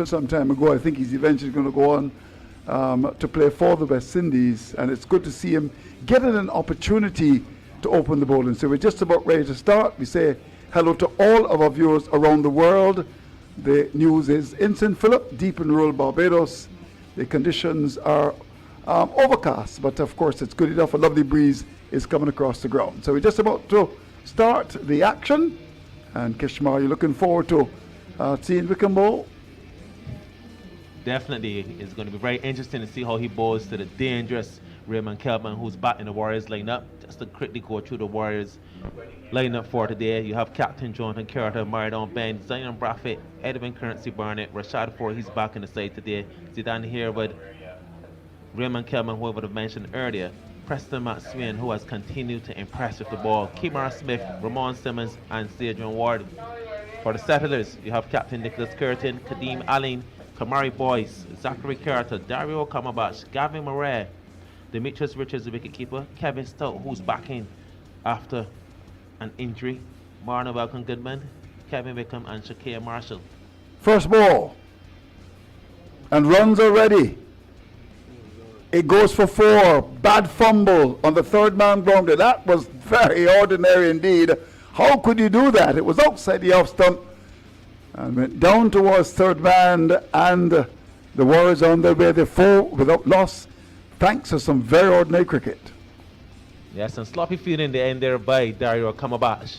some time ago. I think he's eventually going to go on to play for the West Indies, and it's good to see him getting an opportunity to open the bowling. So we're just about ready to start. We say hello to all of our viewers around the world. The news is in St. Philip, deep in rural Barbados. The conditions are overcast, but of course it's good enough. A lovely breeze is coming across the ground. So we're just about to start the action. And Kishma, you're looking forward to seeing Wickham bowl? Definitely. It's going to be very interesting to see how he bowls to the dangerous Raymond Kelman, who's back in the Warriors lineup. Just to quickly go through the Warriors lineup for today. You have Captain Jonathan Carter, Maridon Ben, Zion Braffett, Edwin Currency Barnett, Rashad Ford, he's back in the side today. Zidane here with Raymond Kelman, who I would have mentioned earlier. Preston McSwain, who has continued to impress with the ball. Kemar Smith, Ramon Simmons, and Adrian Ward. For the Settlers, you have Captain Nicholas Curtin, Kadeem Allen, Kamari Boyce, Zachary Carter, Dario Kamabach, Gavin Murray, Demetrius Richards, the wicketkeeper, Kevin Stout, who's back in after an injury, Marna Welcome Goodman, Kevin Wickham, and Shakir Marshall. First ball, and runs are ready. It goes for 4. Bad fumble on the third man grounded. That was very ordinary indeed. How could you do that? It was outside the off stump and went down towards third man, and the Warriors on their way. They're 4 without loss, thanks to some very ordinary cricket. Yes, and sloppy field in the end there by Dario Kamabach.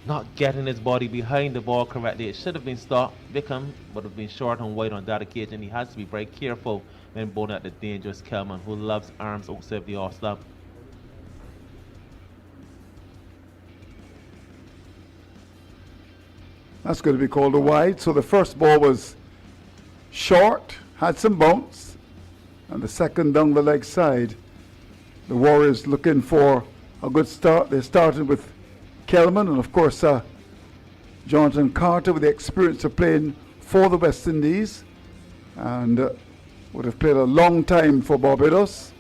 Not getting his body behind the ball correctly. It should have been stopped. Wickham would have been short and wide on that occasion. He has to be very careful when bowling at the dangerous Kelman, who loves arms outside the off stump. That's going to be called a wide. So the first ball was short, had some bounce, and the second down the leg side. The Warriors looking for a good start. They started with Kelman and of course Jonathan Carter, with the experience of playing for the West Indies, and would have played a long time for Barbados.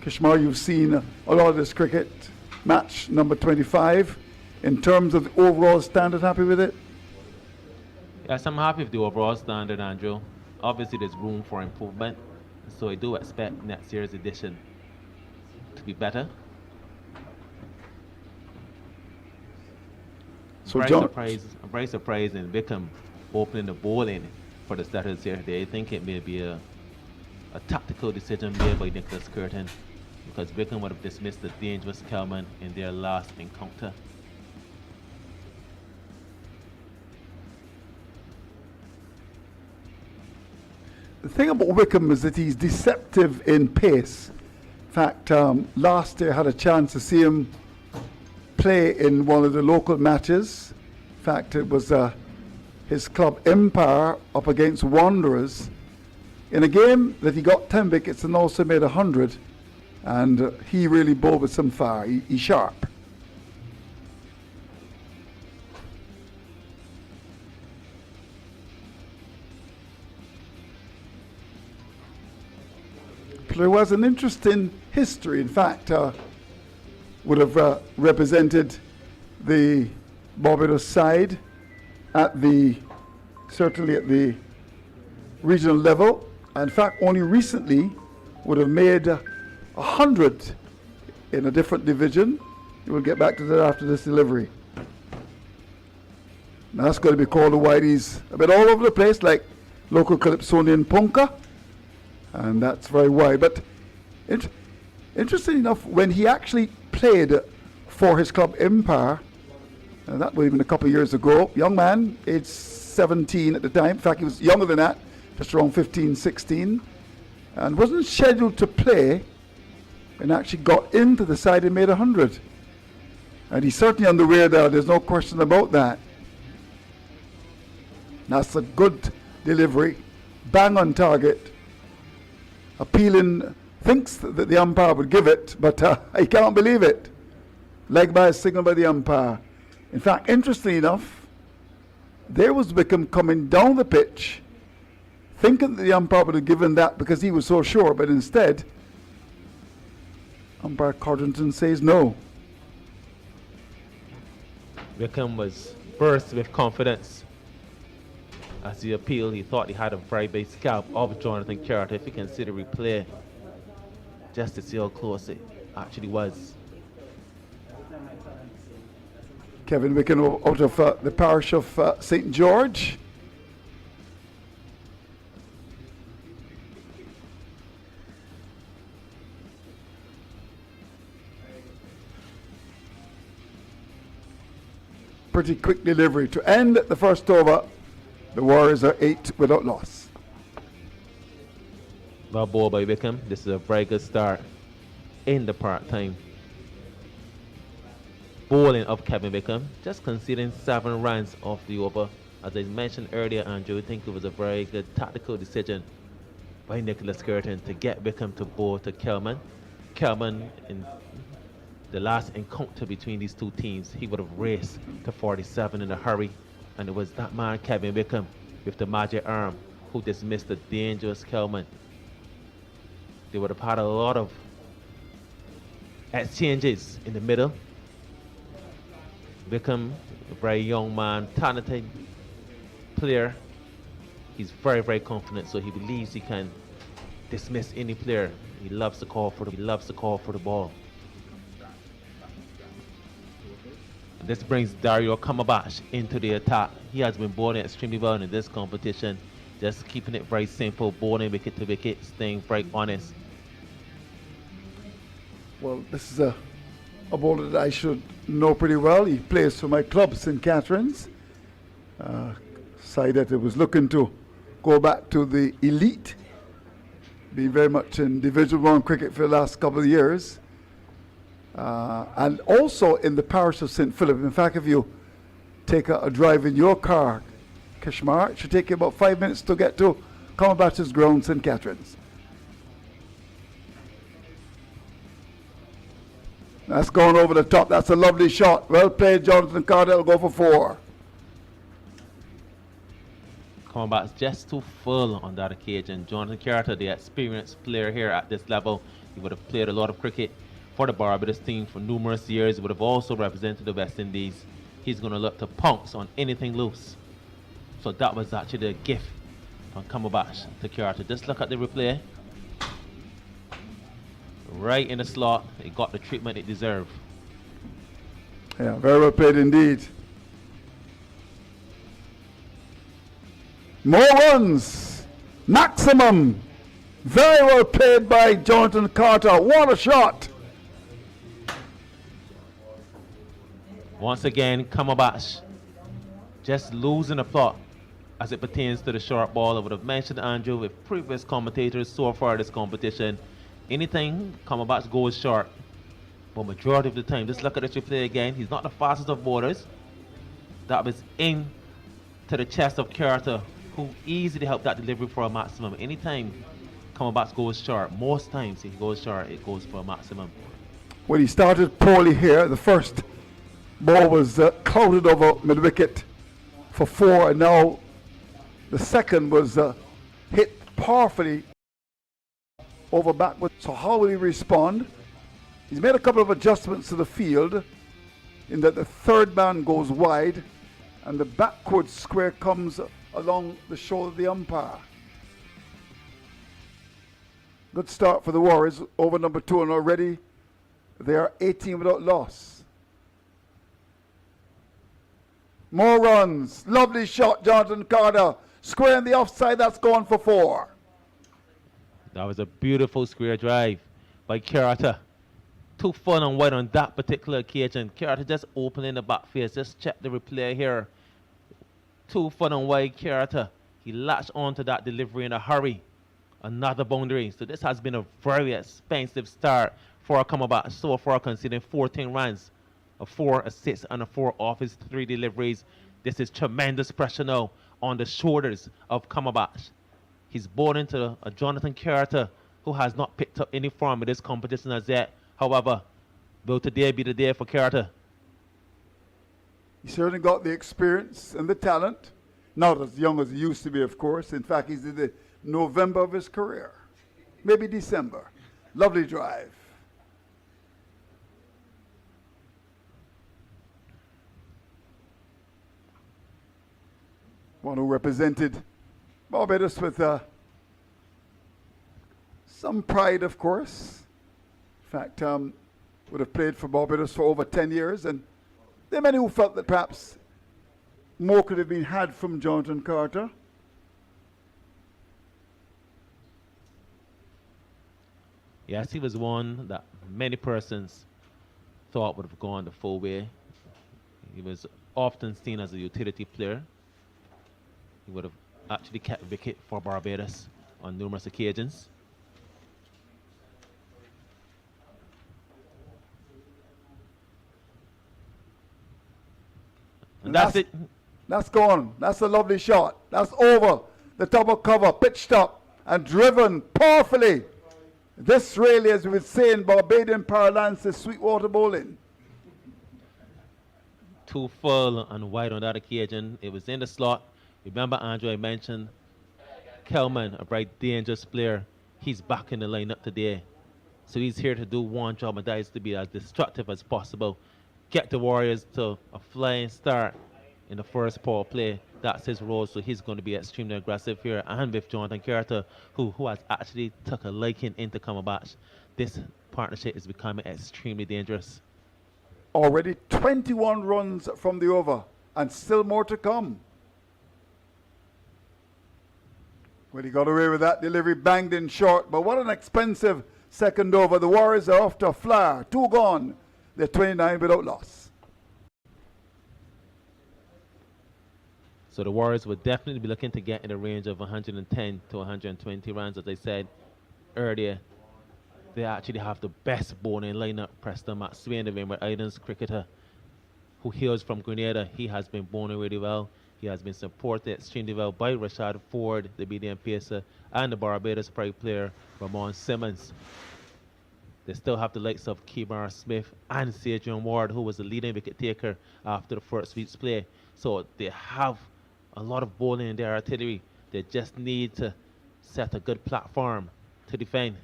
Kishmar, you've seen a lot of this cricket. Match number 25. In terms of the overall standard, happy with it? Yes, I'm happy with the overall standard, Andrew. Obviously, there's room for improvement, so I do expect next year's edition to be better. So I'm very surprised in Wickham opening the bowling for the Settlers here today. I think it may be a tactical decision made by Nicholas Curtin, because Wickham would have dismissed the dangerous Kelman in their last encounter. The thing about Wickham is that he's deceptive in pace. In fact, last year I had a chance to see him play in one of the local matches. In fact, it was his club Empire up against Wanderers in a game that he got 10 wickets and also made 100. And he really bowled with some fire. He's sharp. There was an interesting history. In fact, would have represented the Barbados side certainly at the regional level. In fact, only recently would have made 100 in a different division. We'll get back to that after this delivery. Now that's going to be called a wide. He's a bit all over the place, like local Calypsonian Punka. And that's very wide. But interesting enough, when he actually played for his club Empire, and that was even a couple of years ago, young man, age 17 at the time. In fact, he was younger than that, just around 15, 16, and wasn't scheduled to play, and actually got into the side and made 100. And he's certainly on the radar, there's no question about that. That's a good delivery, bang on target. Appealing, thinks that the umpire would give it, but I can't believe it. Leg by a signal by the umpire. In fact, interestingly enough, there was Wickham coming down the pitch, thinking that the umpire would have given that because he was so sure, but instead, umpire Codrington says no. Wickham was burst with confidence. As he appealed, he thought he had a very big scalp of Jonathan Carter. If you consider replay, just to see how close it actually was. Kevin Wickham out of the parish of St. George. Pretty quick delivery to end the first over. The Warriors are 8 without loss. Well ball by Wickham. This is a very good start in the part-time. Bowling of Kevin Wickham, just conceding 7 runs off the over. As I mentioned earlier, Andrew, I think it was a very good tactical decision by Nicholas Curtin to get Wickham to bowl to Kelman. Kelman, in the last encounter between these two teams, he would have raced to 47 in a hurry. And it was that man, Kevin Wickham, with the magic arm, who dismissed the dangerous Kelman. They would have had a lot of exchanges in the middle. Wickham, a very young man, talented player. He's very, very confident, so he believes he can dismiss any player. He loves to call for the ball. This brings Dario Kamabash into the attack. He has been bowling extremely well in this competition, just keeping it very simple, bowling wicket to wicket, staying very honest. Well, this is a bowler that I should know pretty well. He plays for my club, St. Catherine's. Side that it was looking to go back to the elite. Been very much in Division 1 cricket for the last couple of years. And also in the parish of St. Philip. In fact, if you take a drive in your car, Kishmar, it should take you about 5 minutes to get to Combash's ground, St. Catherine's. That's going over the top. That's a lovely shot. Well played, Jonathan Carter. Will go for 4. Combash's just too full on that occasion. Jonathan Carter, the experienced player here at this level, he would have played a lot of cricket for the Barbados team for numerous years. He would have also represented the West Indies. He's going to look to pounce on anything loose. So that was actually a gift from Kamabash to Carter. Just look at the replay. Right in the slot. It got the treatment it deserved. Yeah, very well played indeed. More runs. Maximum. Very well played by Jonathan Carter. What a shot. Once again, Kamabash just losing the plot as it pertains to the short ball. I would have mentioned, Andrew, with previous commentators so far this competition, anything Kamabash goes short, but majority of the time, just look at this replay again. He's not the fastest of bowlers. That was in to the chest of Carter, who easily helped that delivery for a maximum. Anytime Kamabash goes short, most times he goes short, it goes for a maximum. When he started poorly here, the first ball was clouded over mid-wicket for 4, and now the second was hit powerfully over backward. So how will he respond? He's made a couple of adjustments to the field in that the third man goes wide and the backward square comes along the shoulder of the umpire. Good start for the Warriors, over number 2, and already they are 18 without loss. More runs. Lovely shot, Jonathan Carter. Square in the offside, that's going for 4. That was a beautiful square drive by Carter. Too fun and wide on that particular occasion. Carter just opening the back face. Just check the replay here. Too fun and wide, Carter. He latched onto that delivery in a hurry. Another boundary. So this has been a very expensive start for Kamabash. So far conceding 14 runs. A 4, a 6, and a 4 off his 3 deliveries. This is tremendous pressure now on the shoulders of Kamabash. He's bowling to a Jonathan Carter who has not picked up any form in this competition as yet. However, will today be the day for Carter? He certainly got the experience and the talent. Not as young as he used to be, of course. In fact, he's in the November of his career. Maybe December. Lovely drive. One who represented Barbados with some pride, of course. In fact, would have played for Barbados for over 10 years, and there are many who felt that perhaps more could have been had from Jonathan Carter. Yes, he was one that many persons thought would have gone the full way. He was often seen as a utility player. He would have actually kept wicket for Barbados on numerous occasions. And that's it. That's gone. That's a lovely shot. That's over the double cover, pitched up and driven powerfully. This really, as we would say in Barbadian parlance, is Sweetwater bowling. Too full and wide on that occasion. It was in the slot. Remember, Andre mentioned Kelman, a very dangerous player. He's back in the lineup today. So he's here to do one job, and that is to be as destructive as possible. Get the Warriors to a flying start in the first power play. That's his role, so he's going to be extremely aggressive here. And with Jonathan Carter, who has actually took a liking into Cumberbatch, this partnership is becoming extremely dangerous. Already 21 runs from the over, and still more to come. Well, he got away with that delivery, banged in short, but what an expensive second over. The Warriors are off to a flyer. 2 gone. They're 29 without loss. So the Warriors would definitely be looking to get in the range of 110 to 120 runs. As I said earlier, they actually have the best bowling lineup. Preston McSwain, the Raymond Islands cricketer who hails from Grenada. He has been bowling really well. He has been supported extremely well by Rashad Ford, the medium pacer, and the Barbados pride player, Ramon Simmons. They still have the likes of Kemar Smith and Adrian Ward, who was the leading wicket taker after the first week's play. So they have a lot of bowling in their artillery. They just need to set a good platform to defend.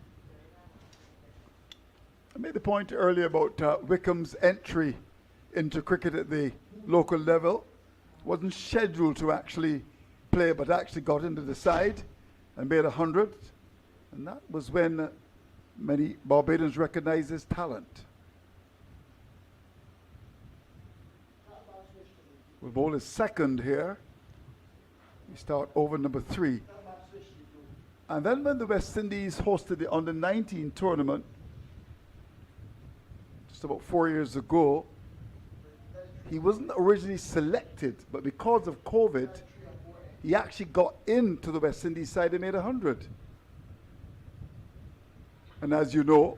I made the point earlier about Wickham's entry into cricket at the local level. Wasn't scheduled to actually play, but actually got into the side and made 100. And that was when many Barbadians recognized his talent. We'll bowl his second here. We start over number 3. And then when the West Indies hosted the under-19 tournament, just about 4 years ago, he wasn't originally selected, but because of COVID, he actually got into the West Indies side and made 100. And as you know,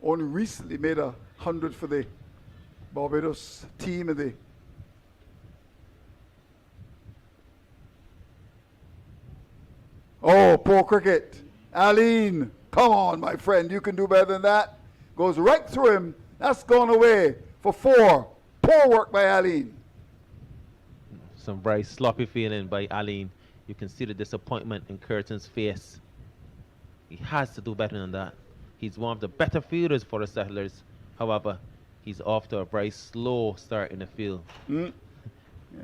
only recently made 100 for the Barbados team in the oh, poor cricket. Aline, come on, my friend, you can do better than that. Goes right through him. That's gone away for 4. Poor work by Aline. Some very sloppy feeling by Aline. You can see the disappointment in Curtin's face. He has to do better than that. He's one of the better fielders for the Settlers. However, he's off to a very slow start in the field. Yeah,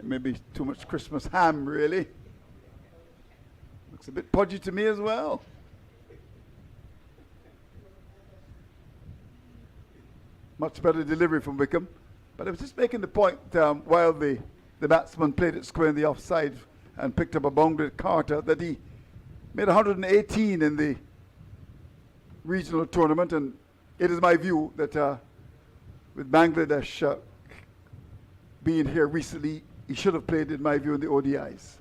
maybe too much Christmas ham, really. Looks a bit podgy to me as well. Much better delivery from Wickham. But I was just making the point while the batsman played it square in the offside and picked up a boundary at Carter that he made 118 in the regional tournament, and it is my view that with Bangladesh being here recently, he should have played, in my view, in the ODIs.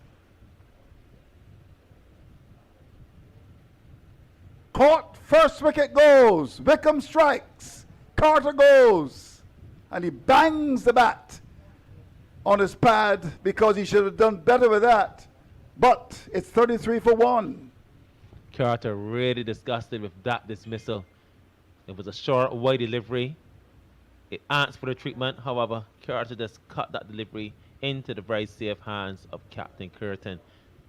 Caught, first wicket goes, Wickham strikes, Carter goes, and he bangs the bat on his pad because he should have done better with that. But it's 33 for 1. Carter really disgusted with that dismissal. It was a short, wide delivery. It asked for the treatment. However, Carter just cut that delivery into the very safe hands of Captain Curtin.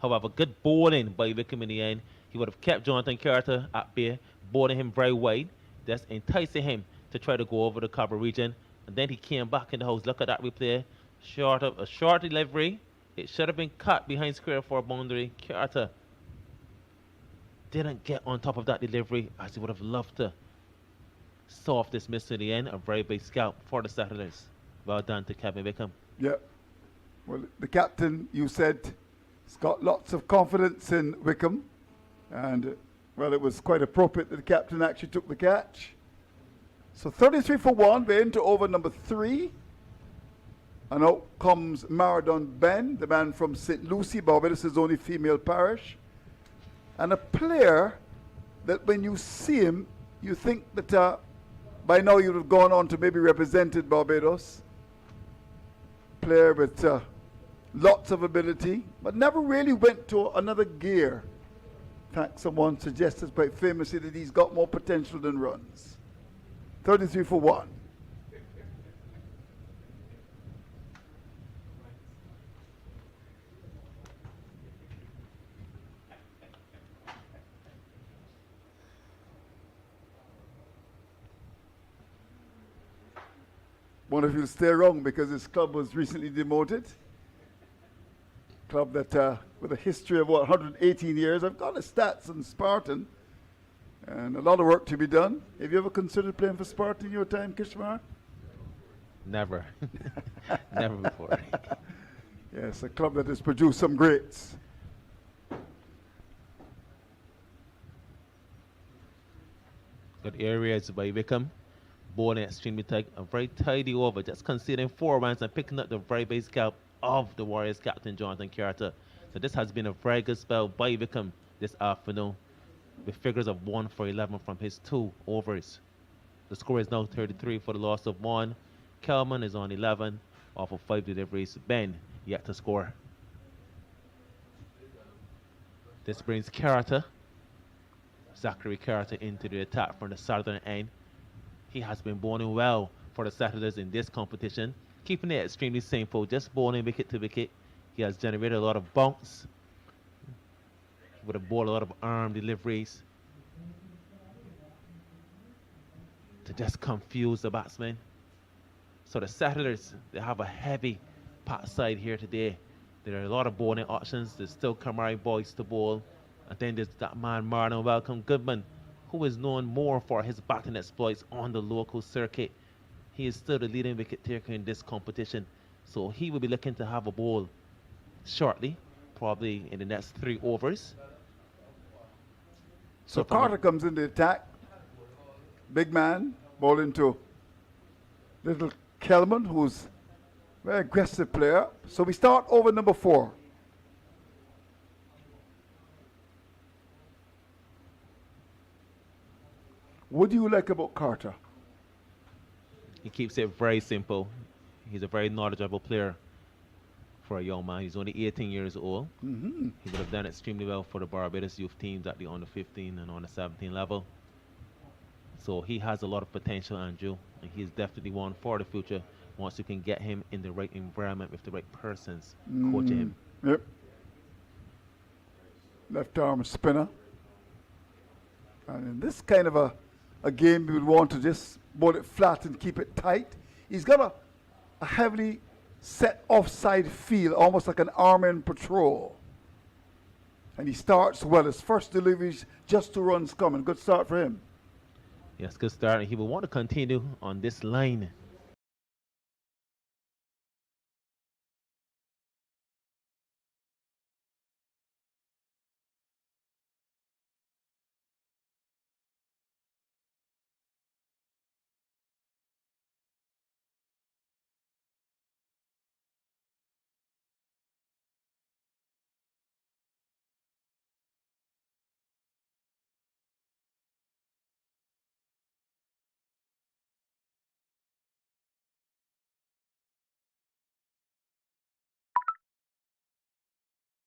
However, good bowling by Wickham in the end. He would have kept Jonathan Carter at bay, bowling him very wide, thus enticing him to try to go over the cover region. And then he came back in the house. Look at that replay. A short delivery. It should have been cut behind square for a boundary. Carter didn't get on top of that delivery as he would have loved to. Soft dismissal in the end. A very big scalp for the Settlers. Well done to Kevin Wickham. Yeah. Well, the captain, you said, has got lots of confidence in Wickham. And, well, it was quite appropriate that the captain actually took the catch. So 33 for 1. We're into over number 3. And out comes Maradon Ben, the man from St. Lucie, Barbados' only female parish. And a player that when you see him, you think that by now you'd have gone on to maybe represented Barbados. Player with lots of ability, but never really went to another gear. In fact, someone suggested quite famously that he's got more potential than runs. 33 for 1. One of you stay wrong because his club was recently demoted. Club that with a history of 118 years. I've got his stats on Spartan and a lot of work to be done. Have you ever considered playing for Spartan in your time, Kishmar? Never. Never before. Yes, a club that has produced some greats. Good areas by Wickham. Bowling extremely tight, a very tidy over, just conceding 4 runs and picking up the very base scalp of the Warriors captain Jonathan Carter. So this has been a very good spell by Wickham this afternoon, with figures of 1 for 11 from his 2 overs. The score is now 33 for the loss of 1. Kelman is on 11 off of 5 deliveries. Ben yet to score. This brings Carter, Zachary Carter, into the attack from the southern end. He has been bowling well for the Settlers in this competition, keeping it extremely simple, just bowling wicket to wicket. He has generated a lot of bunks. He would have bowled a lot of arm deliveries to just confuse the batsmen. So the Settlers, they have a heavy pat side here today. There are a lot of bowling options. There's still Kamari Boyce to bowl. And then there's that man, Marlon Welcome Goodman, who is known more for his batting exploits on the local circuit. He is still the leading wicket taker in this competition. So he will be looking to have a bowl shortly, probably in the next 3 overs. So Carter comes in the attack. Big man, bowling to little Kelman, who's a very aggressive player. So we start over number 4. What do you like about Carter? He keeps it very simple. He's a very knowledgeable player for a young man. He's only 18 years old. Mm-hmm. He would have done extremely well for the Barbados youth teams at the under 15 and under 17 level. So he has a lot of potential, Andrew, and he's definitely one for the future once you can get him in the right environment with the right persons coaching him. Yep. Left arm spinner. And in this kind of a game, we would want to just bowl it flat and keep it tight. He's got a heavily set offside feel, almost like an arm-in patrol. And he starts well. His first deliveries, just 2 runs coming. Good start for him. Yes, good start. And he will want to continue on this line